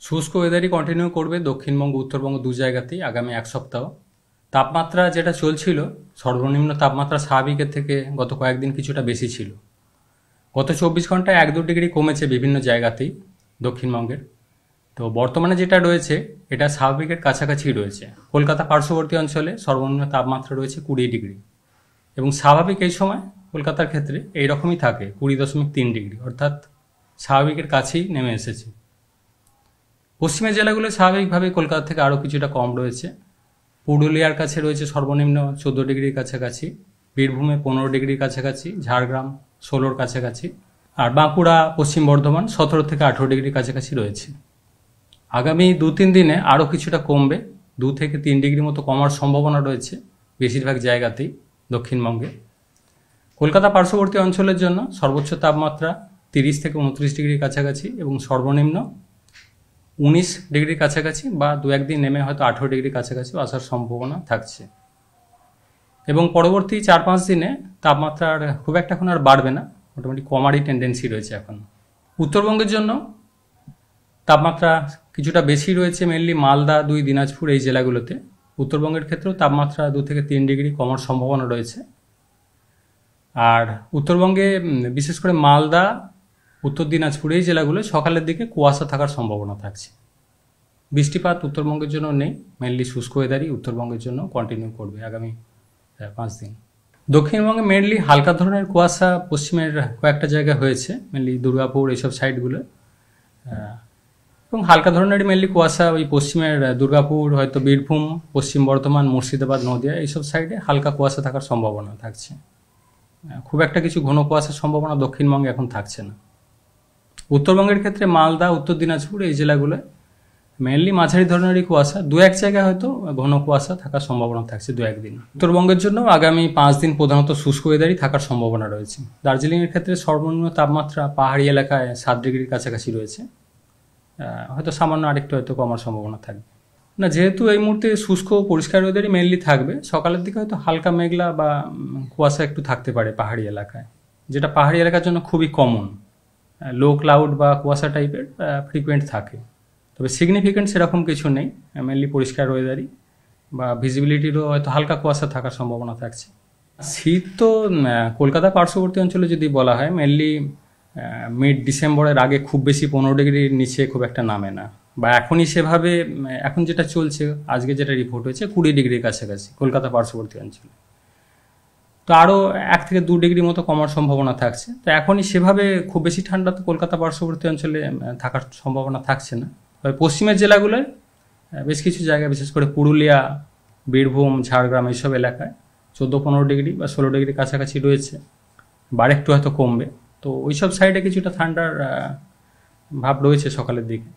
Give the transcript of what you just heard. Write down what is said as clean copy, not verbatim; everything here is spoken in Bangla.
শুষ্ক ওয়েদারই কন্টিনিউ করবে দক্ষিণবঙ্গ উত্তরবঙ্গ দু জায়গাতেই আগামী এক সপ্তাহ। তাপমাত্রা যেটা চলছিল, সর্বনিম্ন তাপমাত্রা স্বাভাবিকের থেকে গত কয়েকদিন কিছুটা বেশি ছিল। গত 24 ঘন্টায় 1-2 ডিগ্রি কমেছে বিভিন্ন জায়গাতেই দক্ষিণবঙ্গের। তো বর্তমানে যেটা রয়েছে এটা স্বাভাবিকের কাছাকাছি রয়েছে। কলকাতা পার্শ্ববর্তী অঞ্চলে সর্বনিম্ন তাপমাত্রা রয়েছে 20 ডিগ্রি, এবং স্বাভাবিক এই সময় কলকাতার ক্ষেত্রে এইরকমই থাকে 20.3 ডিগ্রি, অর্থাৎ স্বাভাবিকের কাছেই নেমে এসেছে। পশ্চিমের জেলাগুলো স্বাভাবিকভাবে কলকাতা থেকে আরও কিছুটা কম রয়েছে। পুরুলিয়ার কাছে রয়েছে সর্বনিম্ন 14 ডিগ্রির কাছাকাছি, বীরভূমে 15 ডিগ্রির কাছাকাছি, ঝাড়গ্রাম 16-র কাছাকাছি, আর বাঁকুড়া পশ্চিম বর্ধমান 17 থেকে 18 ডিগ্রির কাছাকাছি রয়েছে। আগামী 2-3 দিনে আরও কিছুটা কমবে, 2 থেকে 3 ডিগ্রি মতো কমার সম্ভাবনা রয়েছে বেশিরভাগ জায়গাতেই দক্ষিণবঙ্গে। কলকাতা পার্শ্ববর্তী অঞ্চলের জন্য সর্বোচ্চ তাপমাত্রা 30 থেকে 29 ডিগ্রির কাছাকাছি এবং সর্বনিম্ন 19 ডিগ্রির কাছাকাছি, বা 2-1 দিন নেমে হয়তো 18 ডিগ্রির কাছাকাছি আসার সম্ভাবনা থাকছে। এবং পরবর্তী 4-5 দিনে তাপমাত্রা আর খুব একটা এখন আর বাড়বে না, মোটামুটি কমারই টেন্ডেন্সি রয়েছে এখন। উত্তরবঙ্গের জন্য তাপমাত্রা কিছুটা বেশি রয়েছে, মেনলি মালদা, 2 দিনাজপুর এই জেলাগুলোতে। উত্তরবঙ্গের ক্ষেত্রেও তাপমাত্রা 2 থেকে 3 ডিগ্রি কমার সম্ভাবনা রয়েছে। আর উত্তরবঙ্গে বিশেষ করে মালদা, উত্তর দিনাজপুর এই জেলাগুলো সকালের দিকে কুয়াশা থাকার সম্ভাবনা থাকছে। বৃষ্টিপাত উত্তরবঙ্গের জন্য নেই, মেনলি শুষ্ক ওয়েদারই উত্তরবঙ্গের জন্য কন্টিনিউ করবে আগামী 5 দিন। দক্ষিণবঙ্গে মেনলি হালকা ধরনের কুয়াশা পশ্চিমের কয়েকটা জায়গায় হয়েছে, মেনলি দুর্গাপুর এইসব সাইডগুলো, এবং হালকা ধরনেরই মেনলি কুয়াশা ওই পশ্চিমের দুর্গাপুর, হয়তো বীরভূম, পশ্চিম বর্ধমান, মুর্শিদাবাদ, নদিয়া এইসব সাইডে হালকা কুয়াশা থাকার সম্ভাবনা থাকছে। খুব একটা কিছু ঘন কুয়াশার সম্ভাবনা দক্ষিণবঙ্গে এখন থাকছে না। উত্তরবঙ্গের ক্ষেত্রে মালদা, উত্তর দিনাজপুর এই জেলাগুলো মেনলি মাঝারি ধরনেরই কুয়াশা, 2-1 জায়গায় হয়তো ঘন কুয়াশা থাকার সম্ভাবনা থাকছে 2-1 দিন। উত্তরবঙ্গের জন্য আগামী 5 দিন প্রধানত শুষ্ক ওয়েদারই থাকার সম্ভাবনা রয়েছে। দার্জিলিংয়ের ক্ষেত্রে সর্বনিম্ন তাপমাত্রা পাহাড়ি এলাকায় 7 ডিগ্রির কাছাকাছি রয়েছে, হয়তো সামান্য আরেকটু হয়তো কমার সম্ভাবনা থাকবে না। যেহেতু এই মুহূর্তে শুষ্ক পরিষ্কার ওয়েদারই মেনলি থাকবে, সকালের দিকে হয়তো হালকা মেঘলা বা কুয়াশা একটু থাকতে পারে পাহাড়ি এলাকায়, যেটা পাহাড়ি এলাকার জন্য খুবই কমন। লো ক্লাউড বা কুয়াশা টাইপের ফ্রিকুয়েন্ট থাকে, তবে সিগনিফিকেন্ট সেরকম কিছু নেই, মেনলি পরিষ্কার ওয়েদারই, বা ভিজিবিলিটিরও হয়তো হালকা কুয়াশা থাকার সম্ভাবনা থাকছে। শীত তো কলকাতা পার্শ্ববর্তী অঞ্চলে যদি বলা হয়, মেনলি মিড ডিসেম্বরের আগে খুব বেশি 15 ডিগ্রির নিচে খুব একটা নামে না, বা এখনই সেভাবে এখন যেটা চলছে, আজকে যেটা রিপোর্ট হয়েছে 20 ডিগ্রির কাছাকাছি কলকাতা পার্শ্ববর্তী অঞ্চলে। তো আরও 1 থেকে 2 ডিগ্রি মতো কমার সম্ভাবনা থাকছে। তো এখনই সেভাবে খুব বেশি ঠান্ডা তো কলকাতা পার্শ্ববর্তী অঞ্চলে থাকার সম্ভাবনা থাকছে না। তবে পশ্চিমের জেলাগুলোয় বেশ কিছু জায়গায়, বিশেষ করে পুরুলিয়া, বীরভূম, ঝাড়গ্রাম এইসব এলাকায় 14-15 ডিগ্রি বা 16 ডিগ্রির কাছাকাছি রয়েছে, বা একটু হয়তো কমবে। তো ওইসব সাইডে কিছুটা ঠান্ডার ভাব রয়েছে সকালের দিকে।